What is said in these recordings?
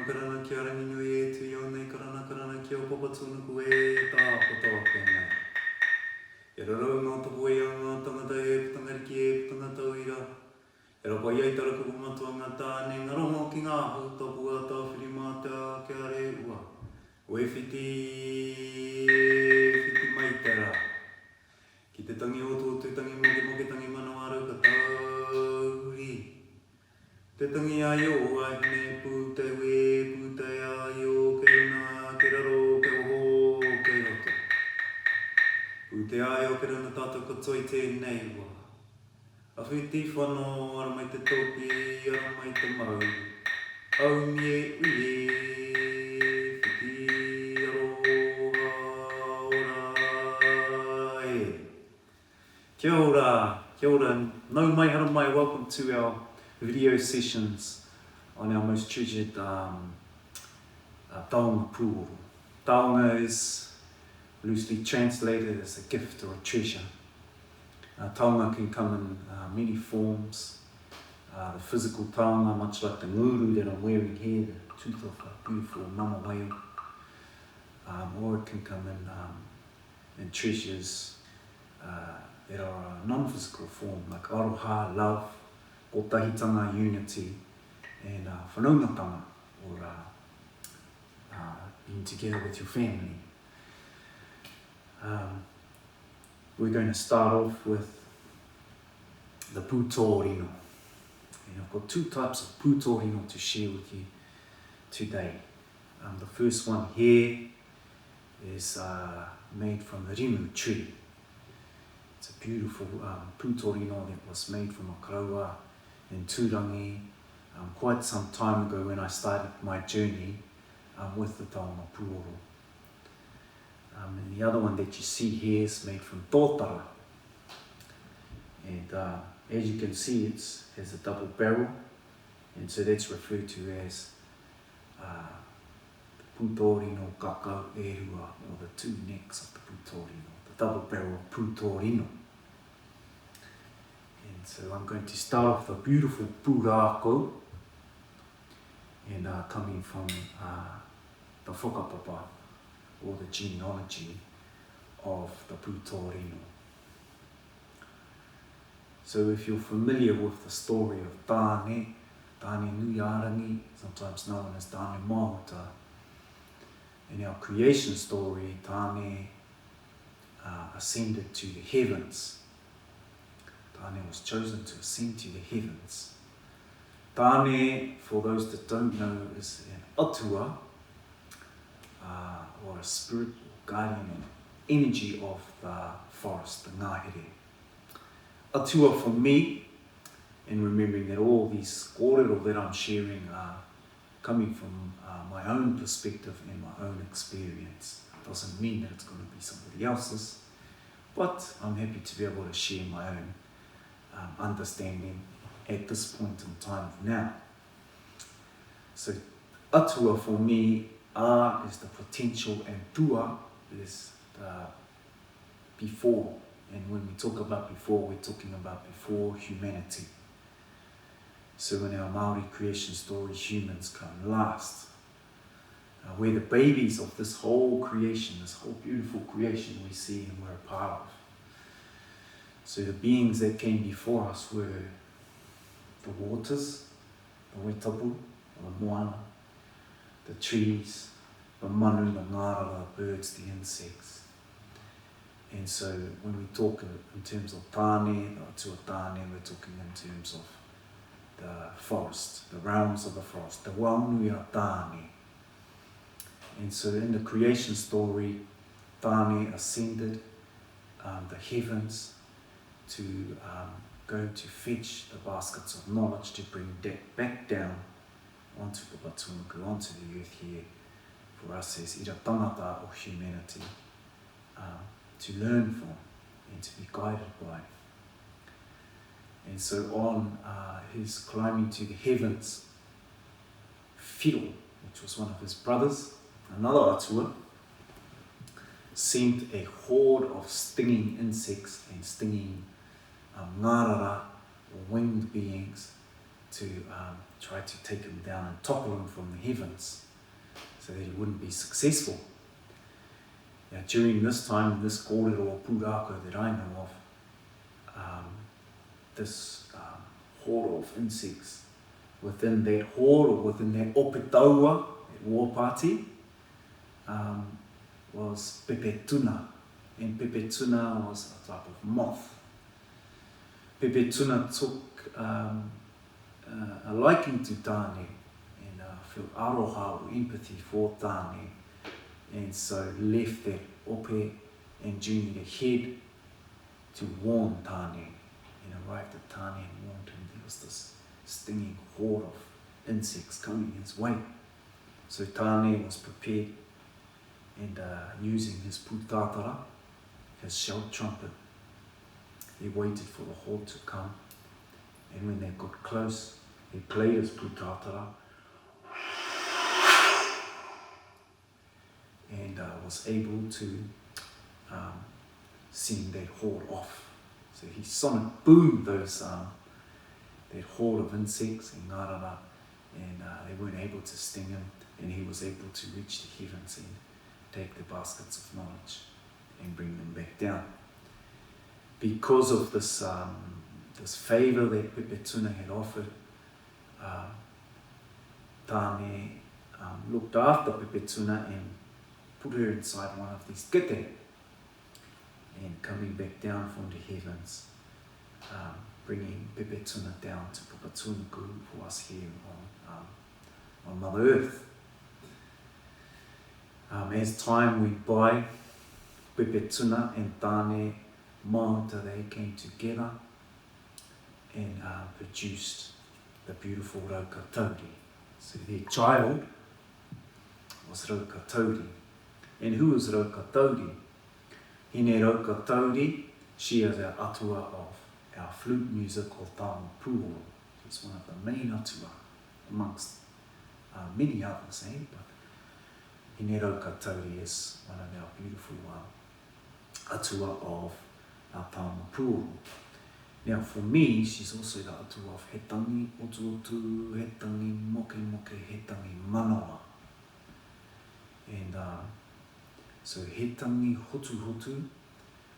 karana kia rangingo e tu iau nei karana kia o papatūnuku e tā potoa pēnei. E rarau ngā topo e ngā tangata e putangariki e putangata uira. E rapa iai taraka kumatua ngā tāne ngā rongo ki ngā hautapu a tā whirimata kia re ua. O e whiti mai tera. Ki te tangi hotuhotu, tangi mokemoke, tangi manawa Raukatauri. Te tangi ai o ai me pūtau e pūtai ai o ke runa, ke raro, ke oho, ke roto. Pūtai ai o ke runa tātou katoa i tēnei ua. A whiti whanau, ara mai te topi, ara mai te mau. Au mi e ui e, whiti aroha ora e. Kia ora, nau mai, hara mai, welcome to our video sessions on our most treasured Taonga Puoro. Taonga is loosely translated as a gift or a treasure. Taonga can come in many forms. The physical taonga, much like the nguru that I'm wearing here, the tooth of a beautiful mama whale. Or it can come in treasures that are a non-physical form, like aroha, love, kotahitanga, unity, and whanaungatanga, or being together with your family. We're going to start off with the Pūtōrino. And I've got two types of Pūtōrino to share with you today. The first one here is made from the rino tree. It's a beautiful Pūtōrino that was made from a karaua in Tūrangi quite some time ago when I started my journey with the Taonga Puoro. And the other one that you see here is made from tōtara. And as you can see, it has a double barrel, and so that's referred to as the Pūtōrino kakau e rua, or the two necks of the Pūtōrino, the double barrel Pūtōrino. And so I'm going to start off the beautiful pūrākau, and coming from the whakapapa, or the genealogy of the Pūtōrino. So if you're familiar with the story of Tāne Nuiarangi, sometimes known as Tāne Mahuta, in our creation story, Tāne ascended to the heavens. Tāne was chosen to ascend to the heavens. Tāne, for those that don't know, is an atua, or a spirit, or guardian energy of the forest, the ngahere. Atua for me, and remembering that all these kōrero that I'm sharing are coming from my own perspective and my own experience. It doesn't mean that it's going to be somebody else's, but I'm happy to be able to share my own understanding at this point in time now. So atua for me, is the potential, and tua is the before. And when we talk about before, we're talking about before humanity. So in our Māori creation story, humans come last. We're the babies of this whole creation, this whole beautiful creation we see and we're a part of. So the beings that came before us were the waters, the wetapu, the moana, the trees, the manu, the ngārara, the birds, the insects. And so when we talk in terms of tāne, the atua tāne, we're talking in terms of the forest, the realms of the forest, the wānuia tāne. And so in the creation story, tāne ascended the heavens to go to fetch the baskets of knowledge to bring that back down onto the Pūtōrino, onto the earth here, for us as ira tangata of humanity, to learn from and to be guided by. And so on his climbing to the heavens, Whiro, which was one of his brothers, another atua, sent a horde of stinging insects and stinging ngārara, or winged beings, to try to take him down and topple him from the heavens so that he wouldn't be successful. Now, during this time, this kōrero o pūrākau that I know of, this horde of insects, within that horde or within that opetaua, that war party, was pepetuna. And pepetuna was a type of moth. Pepetuna took a liking to tāne and felt aroha or empathy for tāne, and so left that ope and journeyed ahead to warn tāne, and arrived at tāne and warned him there was this stinging horde of insects coming his way. So tāne was prepared, and using his pūtātara, his shell trumpet, he waited for the horde to come, and when they got close, he played his pūtātara and was able to send that horde off. So he sonic boomed those that horde of insects in Ngārara, and they weren't able to sting him, and he was able to reach the heavens and take the baskets of knowledge and bring them back down. Because of this this favour that Pepetuna had offered, tāne looked after Pepetuna and put her inside one of these kete, and coming back down from the heavens, bringing Pepetuna down to Pupatunuku for us here on Mother Earth. As time went by, Pepetuna and tāne maunta, they came together and produced the beautiful Raukatauri. So their child was Raukatauri. And who is Raukatauri? Hine Raukatauri, she is our atua of our flute music called Taonga Puoro. She's one of the main atua amongst many others, but Hine Raukatauri is one of our beautiful atua of our Taonga Puoro. Now for me, she's also the atua of he tangi, hotuhotu, he tangi, mokemoke, he tangi, manawa. And so he tangi, hotuhotu,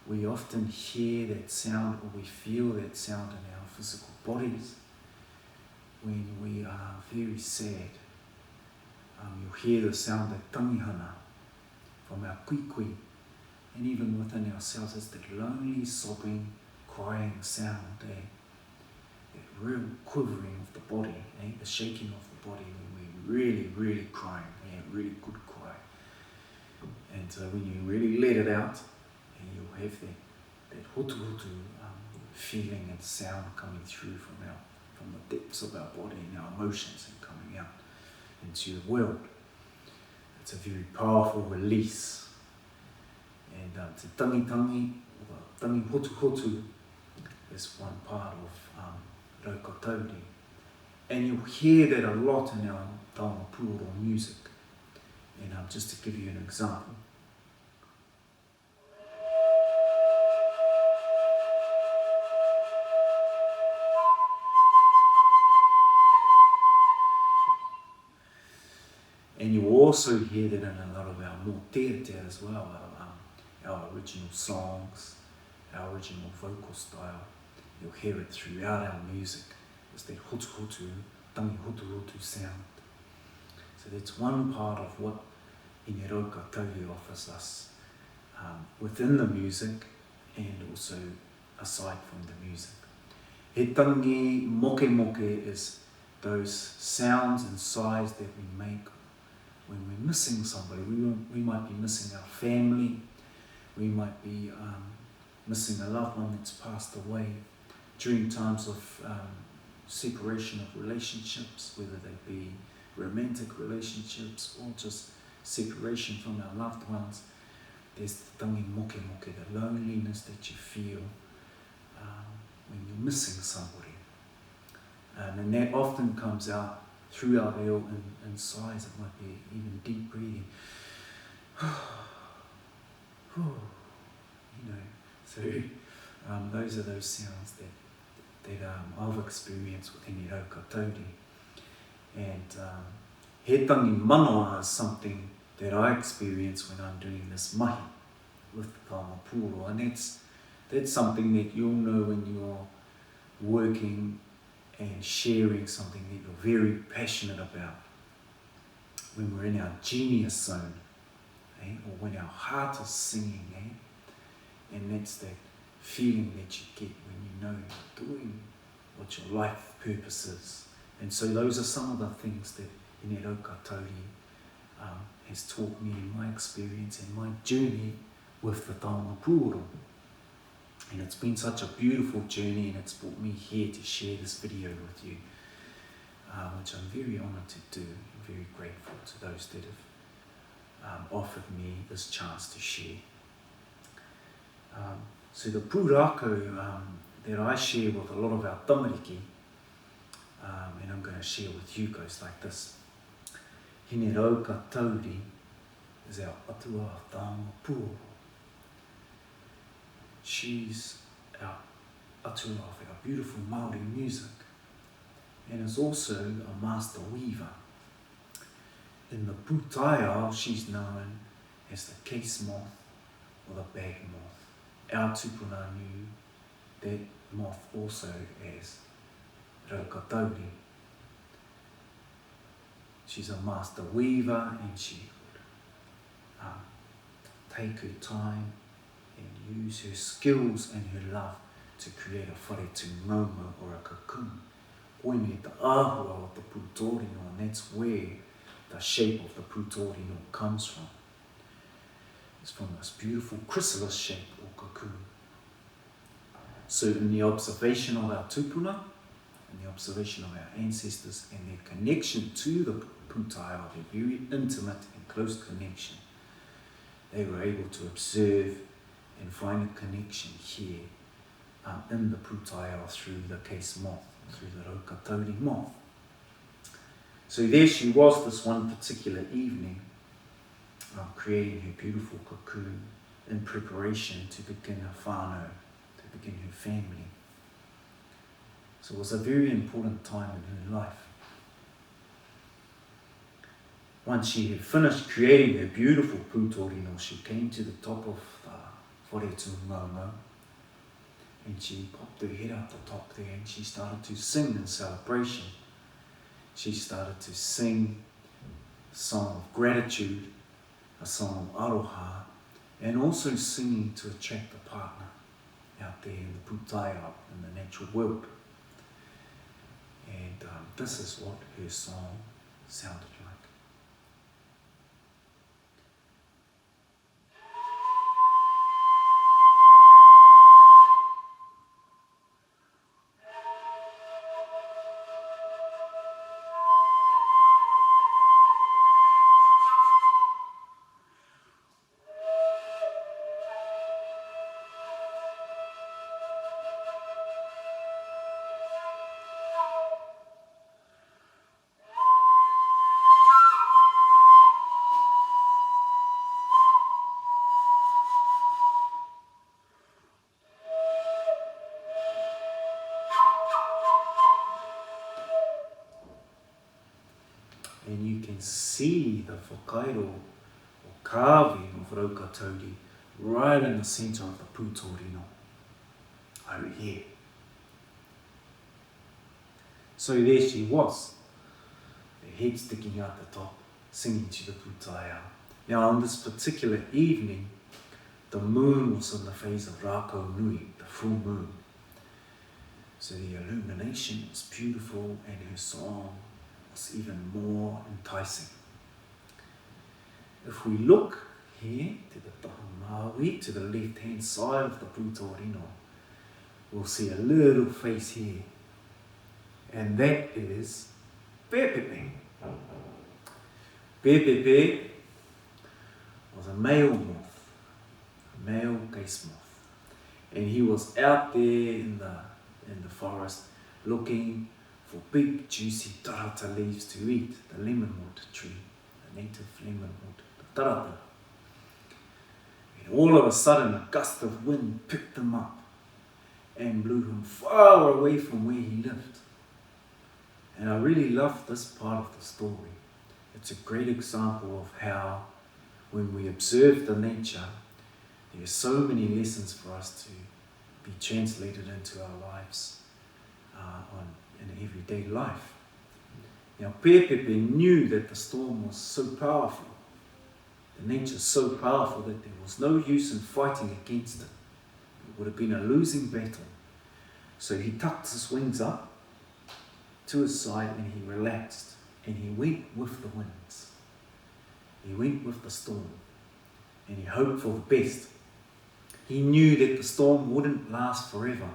we often hear that sound, or we feel that sound in our physical bodies when we are very sad. You'll hear the sound of tangihana from our kuikui, and even within ourselves, it's that lonely, sobbing, crying sound, that real quivering of the body, the shaking of the body when we're really, really crying, a really good cry. And when you really let it out, and you'll have that hotuhotu feeling and sound coming through from the depths of our body and our emotions and coming out into the world. It's a very powerful release. And te tangi, or tangi hotuhotu, is one part of Raukatauri. And you'll hear that a lot in our Taonga Puoro music. And just to give you an example. And you also hear that in a lot of our mokemoke as well, our original songs, our original vocal style. You'll hear it throughout our music. It's that hotuhotu, tangi hotuhotu sound. So that's one part of what Hine Raukatauri offers us within the music and also aside from the music. He tangi, mokemoke is those sounds and sighs that we make when we're missing somebody. We might be missing our family, we might be missing a loved one that's passed away during times of separation of relationships, whether they be romantic relationships or just separation from our loved ones. There's the tangi mokemoke, the loneliness that you feel when you're missing somebody. And that often comes out through our reo in sighs. It might be even deep breathing. So those are those sounds that that I've experienced within Raukatauri. And he tangi manawa is something that I experience when I'm doing this mahi with the Taonga Puoro. And that's something that you'll know when you're working and sharing something that you're very passionate about. When we're in our genius zone, or when our heart is singing, and that's that feeling that you get when you know you're doing what your life purpose is. And so those are some of the things that in Raukatauri has taught me in my experience and my journey with the Taonga Puoro. And it's been such a beautiful journey, and it's brought me here to share this video with you, which I'm very honoured to do. I'm very grateful to those that have offered me this chance to share. So the pūrākau that I share with a lot of our tamariki, and I'm going to share with you goes like this. Hine Raukatauri is our atua of Taonga Puoro. She's our atua of our beautiful Māori music, and is also a master weaver. In the Pūtōrino, she's known as the case moth or the bag moth. Our tupuna knew that moth also as Raukatauri. She's a master weaver, and she would take her time and use her skills and her love to create a wharetu momo or a cocoon. Koine te āhua o te Pūtōrino, and that's where the shape of the Pūtōrino comes from. It's from this beautiful chrysalis shape or cocoon. So in the observation of our tupuna, and the observation of our ancestors and their connection to the Pūtōrino, their very intimate and close connection, they were able to observe and find a connection here in the Pūtōrino through the case moth, through the Raukatauri moth. So there she was this one particular evening, creating her beautiful cocoon in preparation to begin her whānau, to begin her family. So it was a very important time in her life. Once she had finished creating her beautiful Pūtōrino, she came to the top of the wharetu momo, and she popped her head up the top there, and she started to sing in celebration. She started to sing a song of gratitude, a song of aroha, and also singing to attract a partner out there in the Pūtōrino, in the natural world. And this is what her song sounded like. And you can see the whakairo or carving of Raukatauri right in the centre of the Pūtōrino, over here. So there she was, her head sticking out the top, singing to the Pūtōrino. Now on this particular evening, the moon was in the phase of Rākau Nui, the full moon. So the illumination was beautiful, and her song was even more enticing. If we look here to the rāhui, to the left hand side of the Pūtōrino, we'll see a little face here, and that is Pepepe. Pepepe was a male moth, a male case moth, and he was out there in the forest looking for big juicy tarata leaves to eat, the lemonwood tree, the native lemonwood, the tarata. And all of a sudden a gust of wind picked them up, and blew him far away from where he lived. And I really love this part of the story. It's a great example of how when we observe the nature, there are so many lessons for us to be translated into our lives in everyday life. Now, Pepepe knew that the storm was so powerful, the nature so powerful that there was no use in fighting against it. It would have been a losing battle. So he tucked his wings up to his side and he relaxed and he went with the winds. He went with the storm and he hoped for the best. He knew that the storm wouldn't last forever.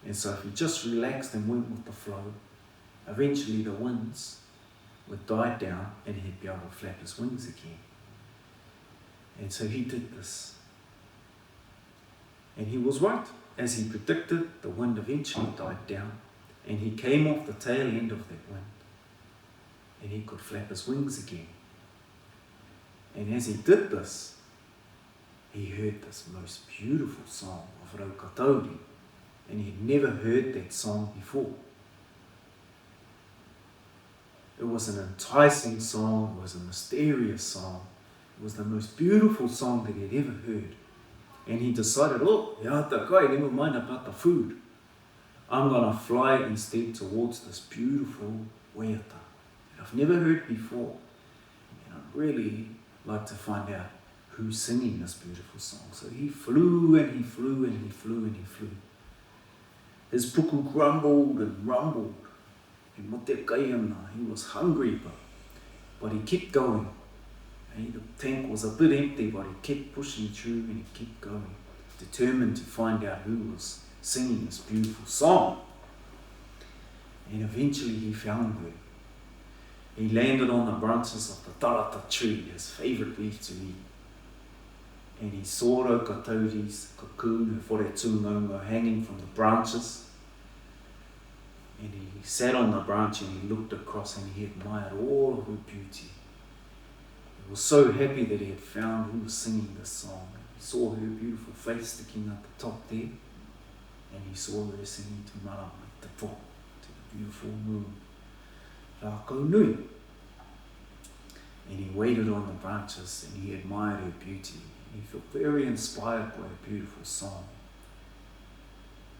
And so if he just relaxed and went with the flow, eventually the winds would die down and he'd be able to flap his wings again. And so he did this. And he was right. As he predicted, the wind eventually died down and he came off the tail end of that wind and he could flap his wings again. And as he did this, he heard this most beautiful song of Raukatauri, and he'd never heard that song before. It was an enticing song, it was a mysterious song, it was the most beautiful song that he'd ever heard. And he decided, never mind about the food. I'm going to fly instead towards this beautiful waiata that I've never heard before. And I'd really like to find out who's singing this beautiful song. So he flew and he flew and he flew and he flew. His puku grumbled and rumbled. He was hungry, but he kept going. And the tank was a bit empty, but he kept pushing through and he kept going, determined to find out who was singing this beautiful song. And eventually he found her. He landed on the branches of the tarata tree, his favourite leaf to eat. And he saw Raukatauri's cocoon, her whare tūngaunga, hanging from the branches. And he sat on the branch and he looked across and he admired all of her beauty. He was so happy that he had found who was singing this song. He saw her beautiful face sticking at the top there, and he saw her singing to manawa, to the beautiful moon, Rākau nui. And he waited on the branches and he admired her beauty. He felt very inspired by her beautiful song.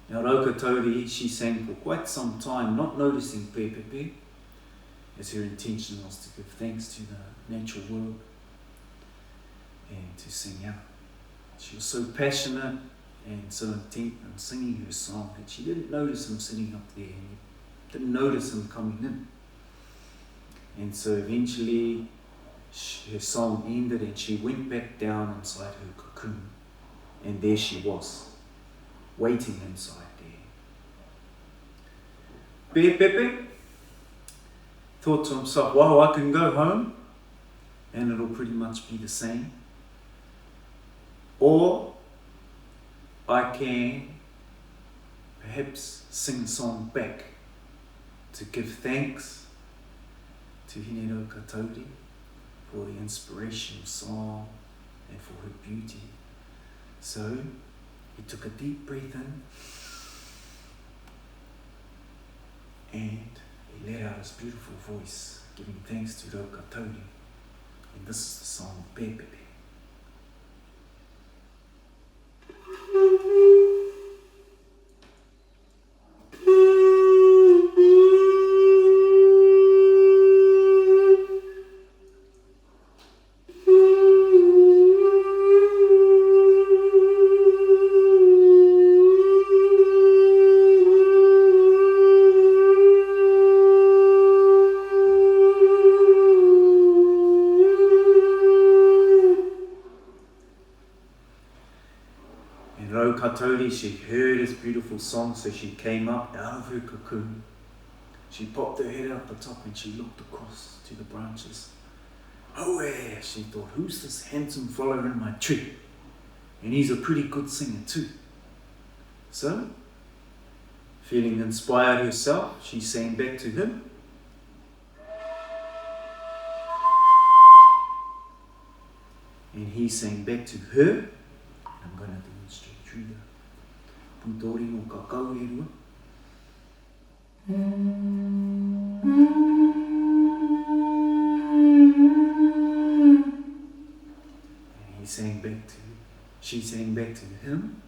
Now Raukatauri, she sang for quite some time, not noticing Pepepe, as her intention was to give thanks to the natural world and to sing out. She was so passionate and so intent on singing her song that she didn't notice him sitting up there and didn't notice him coming in. And so eventually her song ended and she went back down inside her cocoon, and there she was, waiting inside there. Pepepe thought to himself, wow, I can go home and it'll pretty much be the same. Or I can perhaps sing a song back to give thanks to Hine Raukatauri for the inspirational song and for her beauty. So he took a deep breath in and he let out his beautiful voice, giving thanks to Raukatauri. And this is the song of Pepepe. Raukatauri, she heard his beautiful song, so she came up out of her cocoon. She popped her head out the top and she looked across to the branches. Oh, yeah, she thought, who's this handsome fellow in my tree? And he's a pretty good singer too. So, feeling inspired herself, she sang back to him. And he sang back to her. I'm going to demonstrate through Pūtōrino ka kau e rua. And she sang back to him.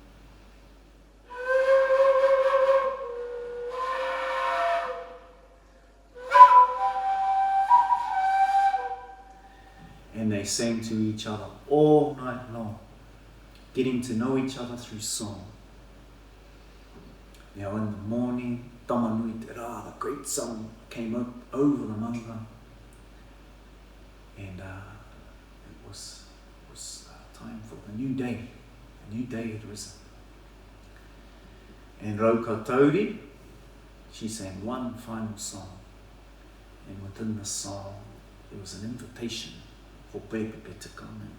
And they sang to each other all night long, getting to know each other through song. Now in the morning, tamanui te rā, the great sun came up over the manga, and it was time for the new day. A new day had risen. And Raukatauri, she sang one final song, and within the song there was an invitation for Pepepe to come in.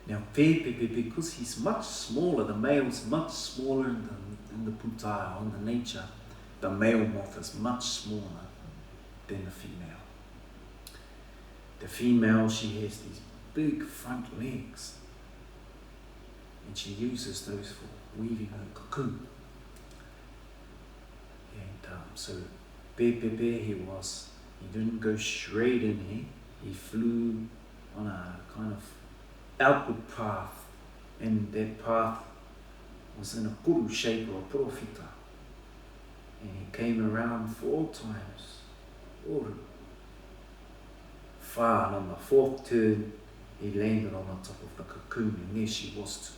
Now Pepepe, because he's much smaller, the male's much smaller in the pūtā, in the nature, the male moth is much smaller than the female. The female, she has these big front legs, and she uses those for weaving her cocoon. And so Pepepe, he didn't go straight in here, he flew on a kind of outward path, and that path was in a puru shape or a porofita. And he came around 4 times, oru. Far, and on the 4th turn, he landed on the top of the cocoon, and there she was,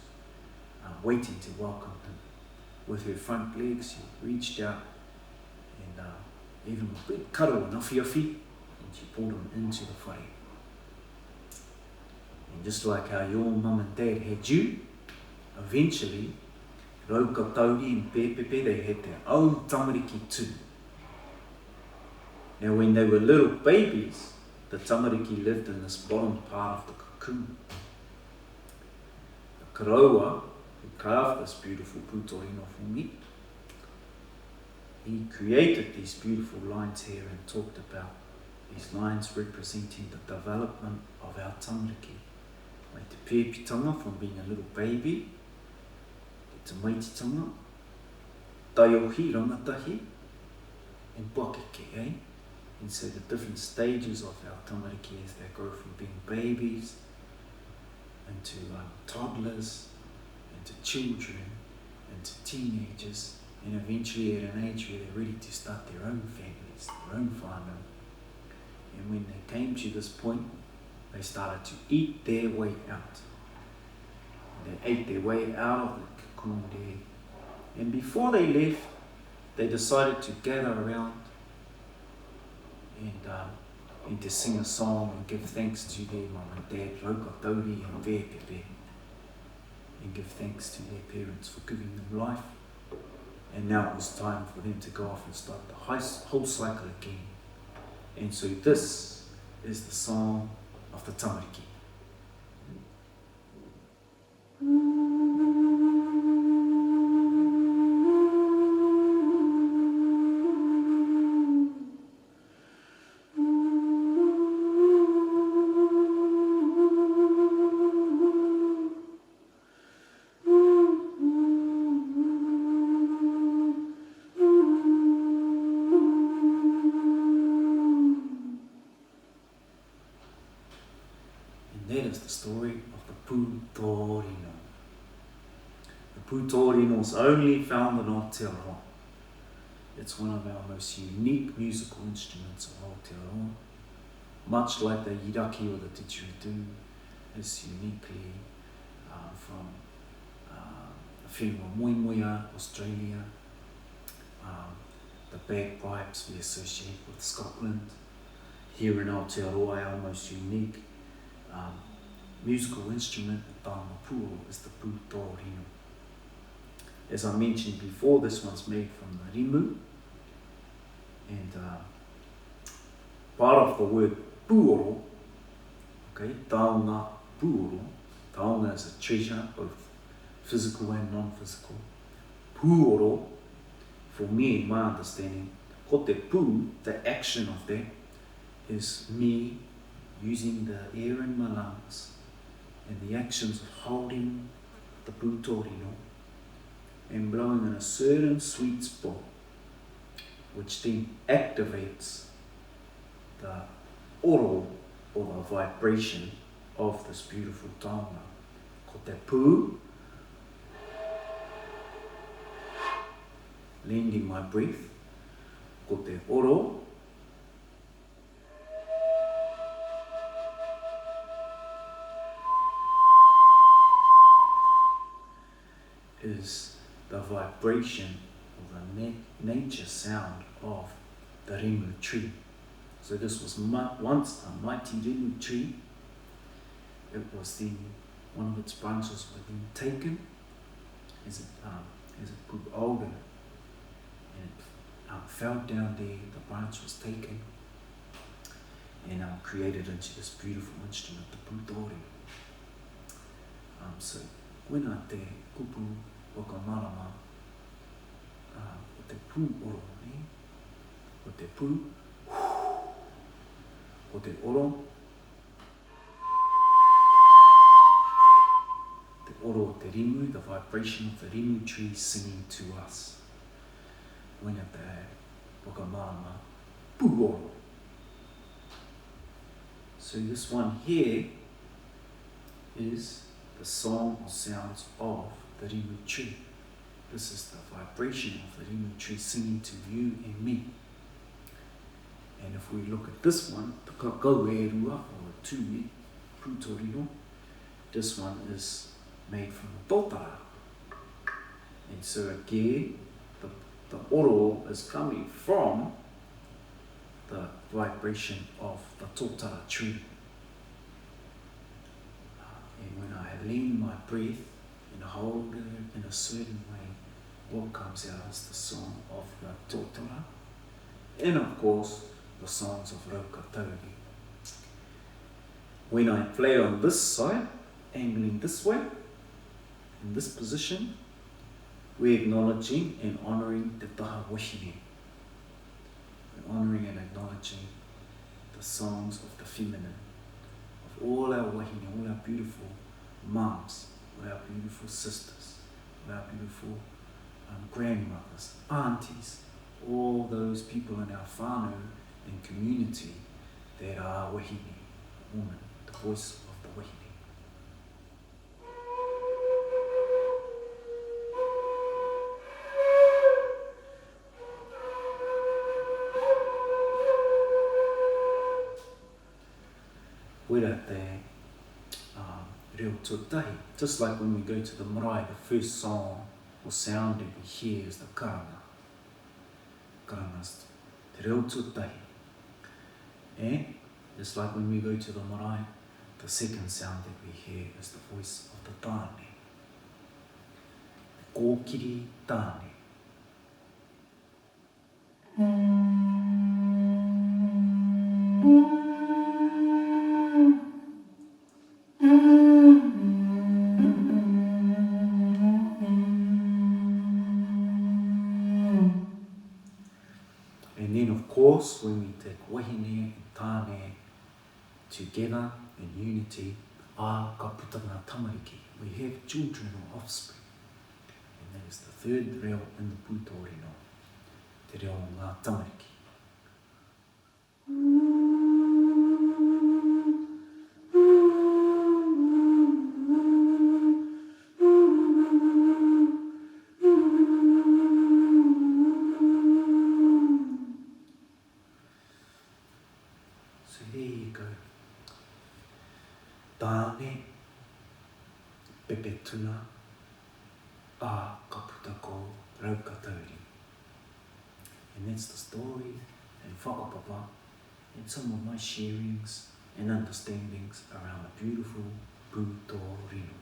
waiting to welcome him. With her front legs, she reached out and gave him a big cuddle and awhi, and she pulled him into the whare. And just like how your mum and dad had you, eventually, Raukatauri and Pepepe, they had their own tamariki too. Now when they were little babies, the tamariki lived in this bottom part of the cocoon. The karaua, who carved this beautiful Pūtōrino for me, he created these beautiful lines here and talked about these lines representing the development of our tamariki. Mai te pēpitanga from being a little baby, te maititanga, taiohi, rangatahi, and pakeke, eh? And so the different stages of our tamariki as they grow from being babies into toddlers, into children, into teenagers, and eventually at an age where they're ready to start their own families, their own whānau. And when they came to this point, they started to eat their way out. And they ate their way out of the cocoon there. And before they left, they decided to gather around and to sing a song and give thanks to their mum and dad, Raukatauri and Pepepe, and give thanks to their parents for giving them life. And now it was time for them to go off and start the whole cycle again. And so this is the song of the tamariki. That is the story of the Pūtōrino. The Pūtōrino is only found in Aotearoa. It's one of our most unique musical instruments of Aotearoa. Much like the iraki or the didgeridoo is uniquely from the whenua moemoea, Australia. The bagpipes we associate with Scotland. Here in Aotearoa, our most unique musical instrument, the Taonga Puoro, is the Pūtōrino. As I mentioned before, this one's made from the rino, and part of the word puoro, okay, Taonga Puoro, Taonga is a treasure, both physical and non-physical. pūoro, for me, in my understanding, ko te pū, the action of that, is me using the air in my lungs and the actions of holding the Pūtōrino and blowing in a certain sweet spot, which then activates the oro, or the vibration of this beautiful taonga. Ko te pū, lending my breath. Ko te oro, is the vibration or the nature sound of the rino tree. So this was once a mighty rino tree. It was then, one of its branches were then taken as it grew older, and it fell down there. The branch was taken and created into this beautiful instrument, the Pūtōrino. So when I te kupu waka marama, o te pū oro, o te pū, o te oro, o te rinu, the vibration of the rinu tree singing to us. When at te waka marama, pū oro. So this one here is the song or sounds of the rinu tree. This is the vibration of the rinu tree singing to you and me. And if we look at this one, the kakau e rua, or tū Pūtōrino, this one is made from the tōtara. And so again, the oro is coming from the vibration of the tōtara tree. And when I lean my breath and hold it in a certain way, what comes out is the song of the tōtara, and of course the songs of Raukatauri. When I play on this side, angling this way, in this position, we're acknowledging and honouring te taha wahine. We're honouring and acknowledging the songs of the feminine, of all our wahine, all our beautiful mums, all our beautiful sisters, all our beautiful grandmothers, aunties, all those people in our whānau and community that are wahine, woman, the voice of the wahine. Wera te reo tuatahi. Just like when we go to the marae, the first song or sound that we hear is the karanga. Karanga's te reo tuatahi. And just like when we go to the marae, the second sound that we hear is the voice of the tāne. The kōkiri tāne. And then of course, when we take wahine and tāne together in unity, ka putanga tamariki, we have children or offspring. And that is the third reo in the Pūtōrino, te reo ngā tamariki. So there you go. Tāne, pepe tuna, ka putako Raukatauri. And that's the story and whakapapa and some of my sharings and understandings around the beautiful Pūtōrino.